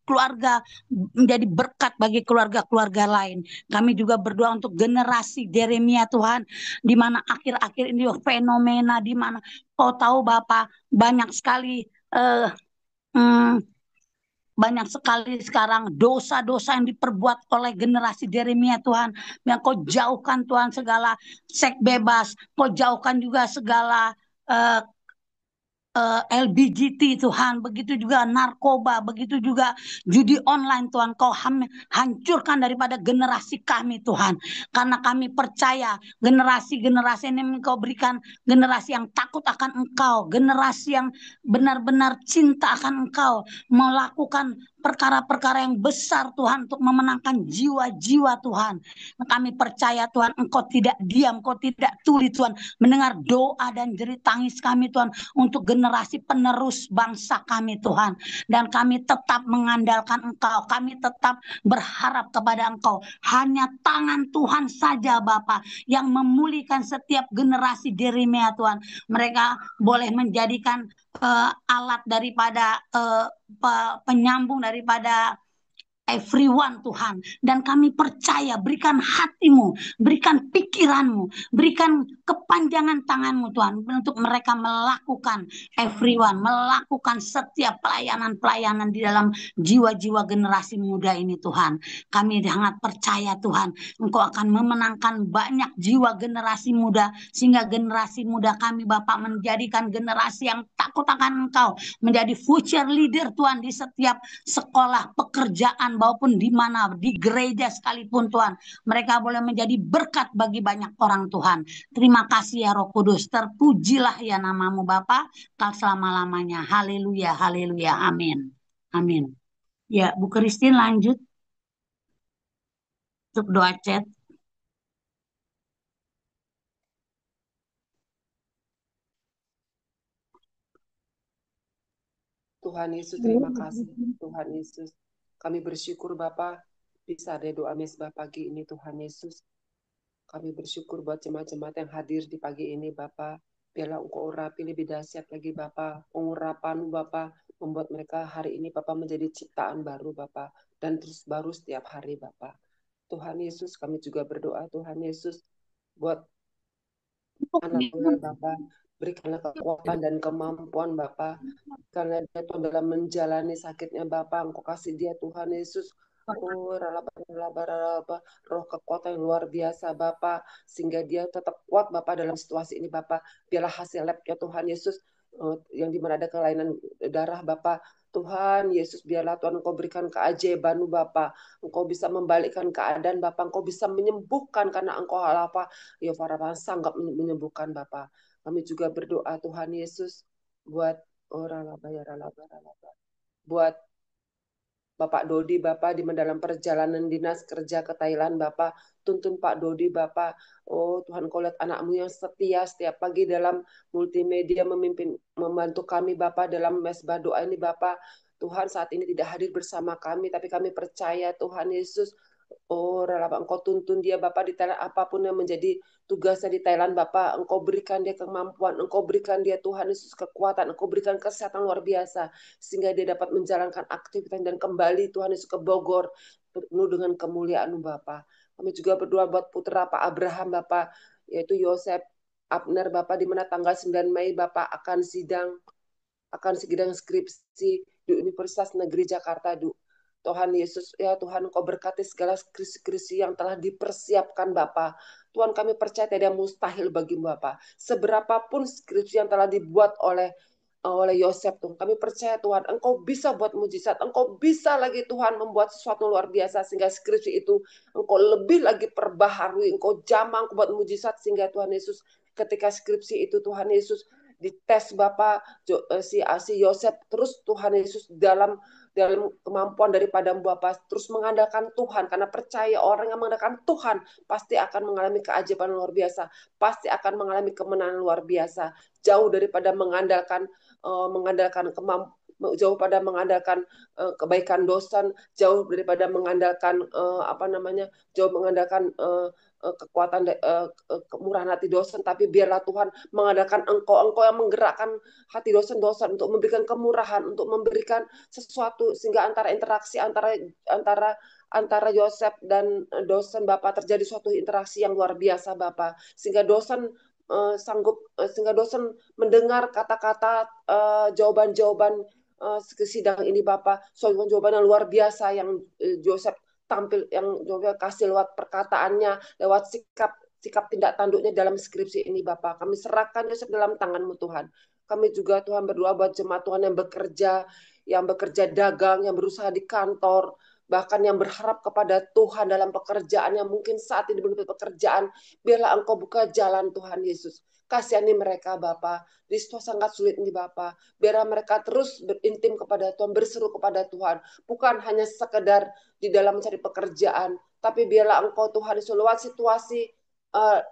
berkat bagi keluarga-keluarga lain. Kami juga berdoa untuk generasi Yeremia Tuhan, di mana akhir-akhir ini fenomena di mana Kau tahu Bapa, banyak sekali sekarang dosa-dosa yang diperbuat oleh generasi Yeremia Tuhan, yang Kau jauhkan Tuhan segala seks bebas, Kau jauhkan juga segala LBGT Tuhan, begitu juga narkoba, begitu juga judi online Tuhan. Kau hancurkan daripada generasi kami Tuhan, karena kami percaya generasi-generasi ini Kau berikan generasi yang takut akan Engkau, generasi yang benar-benar cinta akan Engkau, melakukan perkara-perkara yang besar Tuhan untuk memenangkan jiwa-jiwa Tuhan. Kami percaya Tuhan, Engkau tidak diam, Kau tidak tuli Tuhan, mendengar doa dan jerit tangis kami Tuhan, untuk generasi penerus bangsa kami Tuhan. Dan kami tetap mengandalkan Engkau, kami tetap berharap kepada Engkau. Hanya tangan Tuhan saja Bapa yang memulihkan setiap generasi Yeremia Tuhan. Mereka boleh menjadikan alat daripada penyambung daripada everyone Tuhan. Dan kami percaya, berikan hatimu, berikan pikiranmu, berikan kepanjangan tanganmu Tuhan, untuk mereka melakukan everyone, melakukan setiap pelayanan-pelayanan di dalam jiwa-jiwa generasi muda ini Tuhan. Kami sangat percaya Tuhan, Engkau akan memenangkan banyak jiwa generasi muda, sehingga generasi muda kami Bapak menjadikan generasi yang takut akan Engkau, menjadi future leader Tuhan di setiap sekolah, pekerjaan, maupun di mana, di gereja sekalipun Tuhan. Mereka boleh menjadi berkat bagi banyak orang Tuhan. Terima kasih ya Roh Kudus. Terpujilah ya nama-Mu Bapa, kal selama-lamanya. Haleluya, haleluya, amin. Amin. Ya, Bu Christine lanjut untuk doa chat. Tuhan Yesus, terima kasih. Tuhan Yesus, kami bersyukur Bapa bisa ada doa mesbah pagi ini Tuhan Yesus. Kami bersyukur buat jemaat-jemaat yang hadir di pagi ini Bapa. Biarlah Engkau urapi lebih dahsyat lagi Bapa. Pengurapan Bapa membuat mereka hari ini Bapa menjadi ciptaan baru Bapa, dan terus baru setiap hari Bapa. Tuhan Yesus, kami juga berdoa Tuhan Yesus buat anak-anak Bapa. Berikanlah kekuatan dan kemampuan Bapa, karena dia Tuhan dalam menjalani sakitnya Bapa, Engkau kasih dia Tuhan Yesus roh kekuatan yang luar biasa Bapa, sehingga dia tetap kuat Bapa dalam situasi ini Bapa. Biarlah hasil labnya Tuhan Yesus yang dimana ada kelainan darah Bapa, Tuhan Yesus, biarlah Tuhan Engkau berikan keajaiban Bapa, Engkau bisa membalikkan keadaan Bapa, Engkau bisa menyembuhkan, karena Engkau Allah apa ya Farah sangat menyembuhkan Bapa. Kami juga berdoa Tuhan Yesus buat buat Bapak Dodi Bapak di dalam perjalanan dinas kerja ke Thailand Bapak, tuntun Pak Dodi Bapak. Oh Tuhan, Kau lihat anakmu yang setia setiap pagi dalam multimedia membantu kami Bapak dalam mesbah doa ini Bapak. Tuhan saat ini tidak hadir bersama kami, tapi kami percaya Tuhan Yesus, oh rela Engkau tuntun dia Bapak di Thailand, apapun yang menjadi tugasnya di Thailand Bapak, Engkau berikan dia kemampuan, Engkau berikan dia Tuhan Yesus kekuatan, Engkau berikan kesehatan luar biasa, sehingga dia dapat menjalankan aktivitas dan kembali Tuhan Yesus ke Bogor penuh dengan kemuliaan Bapak. Kami juga berdoa buat putra Pak Abraham Bapak, yaitu Yosef Abner Bapak, di mana tanggal 9 Mei Bapak akan sidang skripsi di Universitas Negeri Jakarta Tuhan Yesus, ya Tuhan Engkau berkati segala skripsi yang telah dipersiapkan Bapa. Tuhan kami percaya tidak ada mustahil bagi Bapa. Seberapapun skripsi yang telah dibuat oleh oleh Yosef Tuhan. Kami percaya Tuhan, Engkau bisa buat mujizat, Engkau bisa lagi Tuhan membuat sesuatu luar biasa sehingga skripsi itu Engkau lebih lagi perbaharui, Engkau jamang, Engkau buat mujizat sehingga Tuhan Yesus ketika skripsi itu Tuhan Yesus dites Bapak si Yosef, terus Tuhan Yesus dalam kemampuan daripada Bapa terus mengandalkan Tuhan, karena percaya orang yang mengandalkan Tuhan pasti akan mengalami keajaiban luar biasa, pasti akan mengalami kemenangan luar biasa, jauh daripada mengandalkan jauh pada mengandalkan kebaikan dosen, jauh daripada mengandalkan jauh mengandalkan kekuatan kemurahan hati dosen, tapi biarlah Tuhan mengandalkan Engkau yang menggerakkan hati dosen-dosen untuk memberikan kemurahan, untuk memberikan sesuatu sehingga antara interaksi antara Yosef dan dosen Bapak terjadi suatu interaksi yang luar biasa Bapak, sehingga dosen sehingga dosen mendengar kata-kata jawaban-jawaban sidang ini Bapak, jawaban yang luar biasa yang Yosef tampil, yang Yosef kasih lewat perkataannya, lewat sikap tindak tanduknya dalam skripsi ini Bapak. Kami serahkan Yosef dalam tangan-Mu Tuhan. Kami juga Tuhan berdoa buat jemaat Tuhan yang bekerja dagang, yang berusaha di kantor, bahkan yang berharap kepada Tuhan dalam pekerjaan yang mungkin saat ini belum pekerjaan. Biarlah Engkau buka jalan Tuhan Yesus. Kasihani mereka Bapa, di situasi sangat sulit ini Bapa. Biarlah mereka terus berintim kepada Tuhan, berseru kepada Tuhan. Bukan hanya sekedar di dalam mencari pekerjaan, tapi biarlah Engkau Tuhan Yesus lewat situasi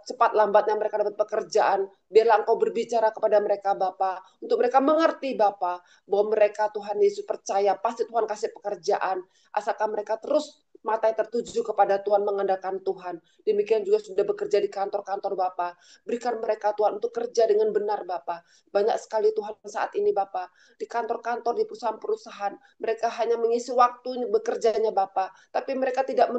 cepat lambatnya mereka dapat pekerjaan. Biarlah Engkau berbicara kepada mereka Bapa, untuk mereka mengerti Bapa, bahwa mereka Tuhan Yesus percaya pasti Tuhan kasih pekerjaan. Asalkan mereka terus mata yang tertuju kepada Tuhan, mengandalkan Tuhan. Demikian juga sudah bekerja di kantor-kantor Bapa. Berikan mereka Tuhan untuk kerja dengan benar Bapa. Banyak sekali Tuhan saat ini Bapa, di kantor-kantor, di perusahaan-perusahaan, mereka hanya mengisi waktu bekerjanya Bapa, tapi mereka tidak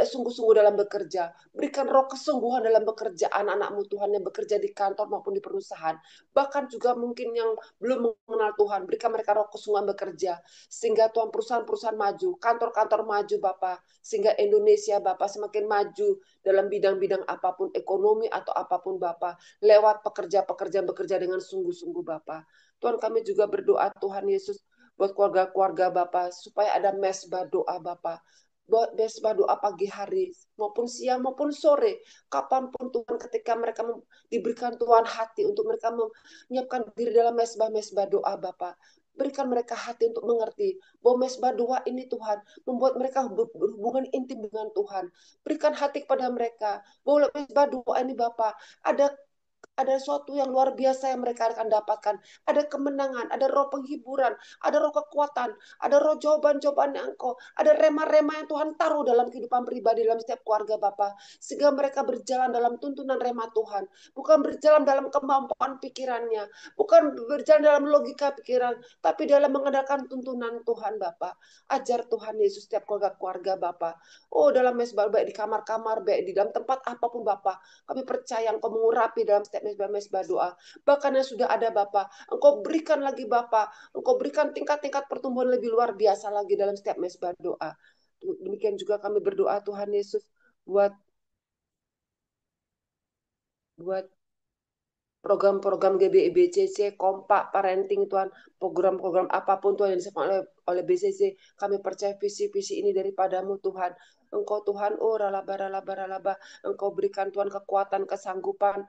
sungguh-sungguh dalam bekerja. Berikan roh kesungguhan dalam bekerja anak-anak-Mu Tuhan yang bekerja di kantor maupun di perusahaan. Bahkan juga mungkin yang belum mengenal Tuhan, berikan mereka roh kesungguhan bekerja. Sehingga Tuhan perusahaan-perusahaan maju, kantor-kantor maju Bapak. Sehingga Indonesia Bapak semakin maju dalam bidang-bidang apapun, ekonomi atau apapun Bapak. Lewat pekerja-pekerja bekerja dengan sungguh-sungguh Bapak. Tuhan kami juga berdoa Tuhan Yesus buat keluarga-keluarga Bapak, supaya ada mesbah doa Bapak. Buat mesbah doa pagi hari, maupun siang, maupun sore, kapanpun Tuhan, ketika mereka diberikan Tuhan hati untuk mereka menyiapkan diri dalam mesbah-mesbah doa Bapak. Berikan mereka hati untuk mengerti bahwa mesbah doa ini Tuhan membuat mereka berhubungan intim dengan Tuhan. Berikan hati kepada mereka bahwa mesbah doa ini Bapak ada sesuatu yang luar biasa yang mereka akan dapatkan. Ada kemenangan, ada roh penghiburan, ada roh kekuatan, ada roh jawaban-jawaban yang Engkau, ada rema-rema yang Tuhan taruh dalam kehidupan pribadi dalam setiap keluarga Bapak. Sehingga mereka berjalan dalam tuntunan rema Tuhan. Bukan berjalan dalam kemampuan pikirannya, bukan berjalan dalam logika pikiran, tapi dalam mengandalkan tuntunan Tuhan Bapak. Ajar Tuhan Yesus setiap keluarga Bapak. Oh, dalam mesbah, baik di kamar-kamar, baik di dalam tempat apapun Bapak. Kami percaya Engkau mengurapi dalam setiap mesbah doa. Bahkan yang sudah ada Bapak, Engkau berikan lagi Bapak, Engkau berikan tingkat-tingkat pertumbuhan lebih luar biasa lagi dalam setiap mesbah doa. Demikian juga kami berdoa Tuhan Yesus buat program-program GBI-BCC, Kompak, Parenting Tuhan, program-program apapun Tuhan yang disampaikan oleh BCC, kami percaya visi-visi ini daripada-Mu Tuhan. Engkau Tuhan, oh ralaba, Engkau berikan Tuhan kekuatan, kesanggupan,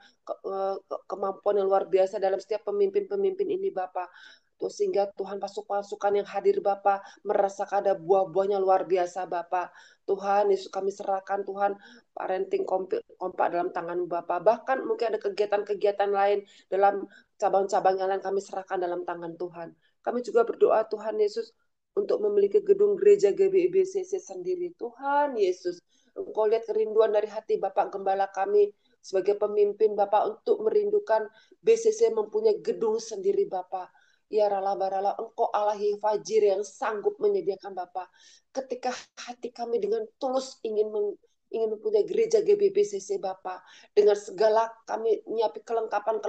kemampuan yang luar biasa dalam setiap pemimpin-pemimpin ini Bapak. Sehingga Tuhan pasukan-pasukan yang hadir Bapak merasakan ada buah-buahnya luar biasa Bapak. Tuhan Yesus kami serahkan Tuhan parenting kompak dalam tangan Bapak. Bahkan mungkin ada kegiatan-kegiatan lain dalam cabang-cabang yang lain kami serahkan dalam tangan Tuhan. Kami juga berdoa Tuhan Yesus untuk memiliki gedung gereja GBI-BCC sendiri. Tuhan Yesus, Engkau lihat kerinduan dari hati Bapak Gembala kami sebagai pemimpin Bapak untuk merindukan BCC mempunyai gedung sendiri Bapak. Ya rala Engkau Allah Fajir yang sanggup menyediakan Bapak. Ketika hati kami dengan tulus ingin mempunyai gereja GBI-BCC Bapak, dengan segala kami nyiapin kelengkapan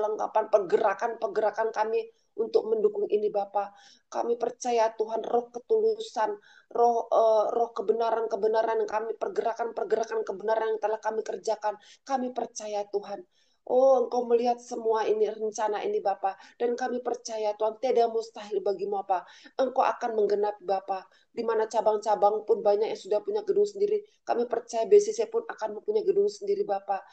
pergerakan kami untuk mendukung ini Bapak. Kami percaya Tuhan roh ketulusan, roh kebenaran yang kami pergerakan kebenaran yang telah kami kerjakan. Kami percaya Tuhan. Oh, Engkau melihat semua ini, rencana ini Bapa. Dan kami percaya Tuhan, tidak mustahil bagimu apa. Engkau akan menggenapi Bapa. Di mana cabang-cabang pun banyak yang sudah punya gedung sendiri. Kami percaya BCC pun akan mempunyai gedung sendiri Bapa.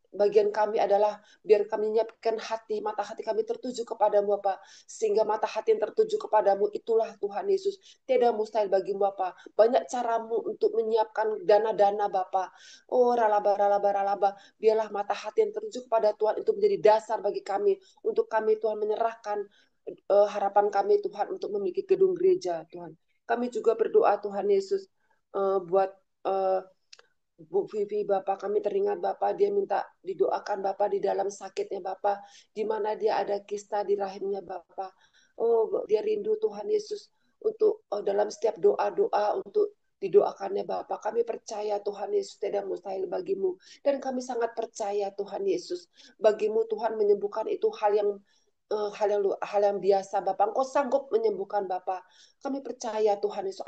Bagian kami adalah biar kami menyiapkan hati, mata hati kami tertuju kepadamu Bapa. Sehingga mata hati yang tertuju kepadamu itulah Tuhan Yesus. Tidak mustahil bagimu Bapa. Banyak caramu untuk menyiapkan dana-dana Bapa. Oh, ralaba. Biarlah mata hati yang tertuju kepada Tuhan itu menjadi dasar bagi kami. Untuk kami Tuhan menyerahkan harapan kami Tuhan untuk memiliki gedung gereja Tuhan. Kami juga berdoa Tuhan Yesus buat Bu Vivi Bapak, kami teringat Bapak, dia minta didoakan Bapak di dalam sakitnya Bapak, di mana dia ada kista di rahimnya Bapak. Oh, dia rindu Tuhan Yesus untuk dalam setiap doa-doa untuk didoakannya Bapak. Kami percaya Tuhan Yesus tidak mustahil bagimu. Dan kami sangat percaya Tuhan Yesus. Bagimu Tuhan menyembuhkan itu hal yang biasa Bapak. Engkau sanggup menyembuhkan Bapak. Kami percaya Tuhan Yesus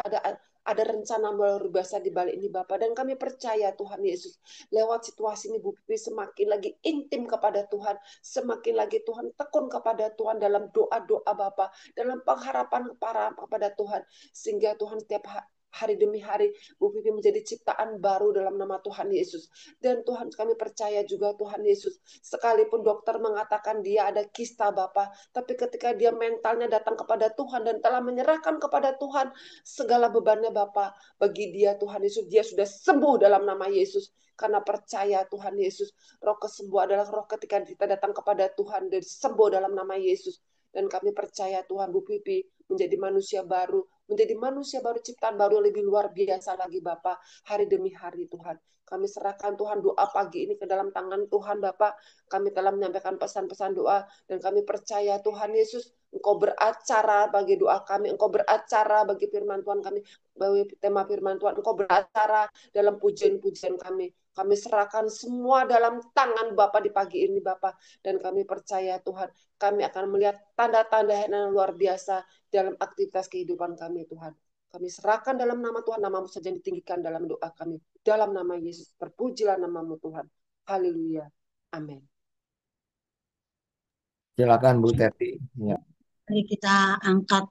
ada rencana luar biasa di balik ini Bapak. Dan kami percaya Tuhan Yesus lewat situasi ini Bu Pipi semakin lagi intim kepada Tuhan. Semakin lagi Tuhan tekun kepada Tuhan dalam doa-doa Bapak. Dalam pengharapan kepada Tuhan. Sehingga Tuhan setiap hari demi hari Bu Pipi menjadi ciptaan baru dalam nama Tuhan Yesus. Dan Tuhan kami percaya juga Tuhan Yesus. Sekalipun dokter mengatakan dia ada kista Bapak. Tapi ketika dia mentalnya datang kepada Tuhan dan telah menyerahkan kepada Tuhan segala bebannya Bapak. Bagi dia Tuhan Yesus, dia sudah sembuh dalam nama Yesus. Karena percaya Tuhan Yesus, roh kesembuhan adalah roh ketika kita datang kepada Tuhan dan sembuh dalam nama Yesus. Dan kami percaya Tuhan Bu Pipi menjadi manusia baru ciptaan baru yang lebih luar biasa lagi Bapak, hari demi hari Tuhan. Kami serahkan Tuhan doa pagi ini ke dalam tangan Tuhan Bapak. Kami telah menyampaikan pesan-pesan doa dan kami percaya Tuhan Yesus, Engkau beracara bagi doa kami, Engkau beracara bagi firman Tuhan kami, bagi tema firman Tuhan, Engkau beracara dalam pujian-pujian kami. Kami serahkan semua dalam tangan Bapak di pagi ini Bapak. Dan kami percaya Tuhan, kami akan melihat tanda-tanda yang luar biasa dalam aktivitas kehidupan kami Tuhan. Kami serahkan dalam nama Tuhan, namamu saja ditinggikan dalam doa kami. Dalam nama Yesus, terpujilah namamu Tuhan. Haleluya. Amin. Silakan Bu Teti. Ya. Mari kita angkat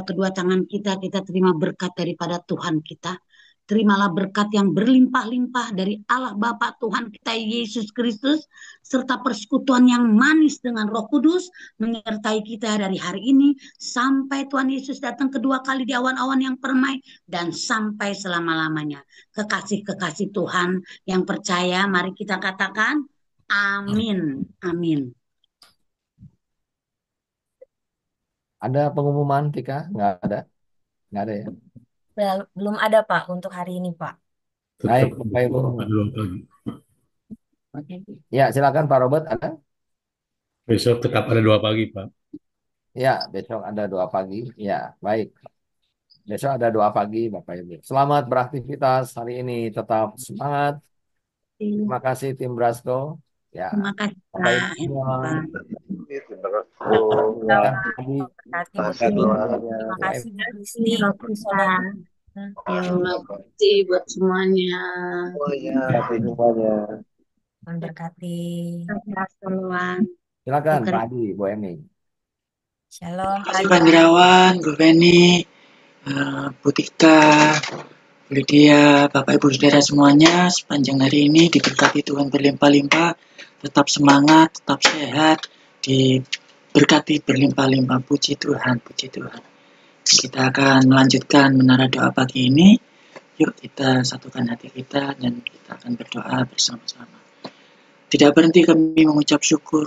kedua tangan kita terima berkat daripada Tuhan kita. Terimalah berkat yang berlimpah-limpah dari Allah Bapa Tuhan kita Yesus Kristus, serta persekutuan yang manis dengan Roh Kudus menyertai kita dari hari ini sampai Tuhan Yesus datang kedua kali di awan-awan yang permai dan sampai selama-lamanya. Kekasih-kekasih Tuhan yang percaya, mari kita katakan amin. Amin. Ada pengumuman Tika? Nggak ada ya? Belum ada Pak untuk hari ini Pak. Baik, Bapak Ibu. Ya, silakan Pak Robert, ada? Besok tetap ada 2 pagi Pak. Ya, besok ada 2 pagi. Ya, baik. Besok ada 2 pagi Bapak Ibu. Selamat beraktivitas hari ini, tetap semangat. Terima kasih tim Brasco. Ya. Terima kasih Bapak Ibu semua. Terima kasih Bu Kristi. Terima kasih buat semuanya. Memberkati. Silakan Pak Adi, Bu Emi. Shalom. Terima kasih Pak Indirawan, Bu Beni, Bu Tika, Bu Lydia, Bapak Ibu Saudara semuanya, sepanjang hari ini diberkati Tuhan berlimpah-limpah, tetap semangat, tetap sehat, diberkati berlimpah-limpah. Puji Tuhan, puji Tuhan. Kita akan melanjutkan menara doa pagi ini. Yuk kita satukan hati kita dan kita akan berdoa bersama-sama. Tidak berhenti kami mengucap syukur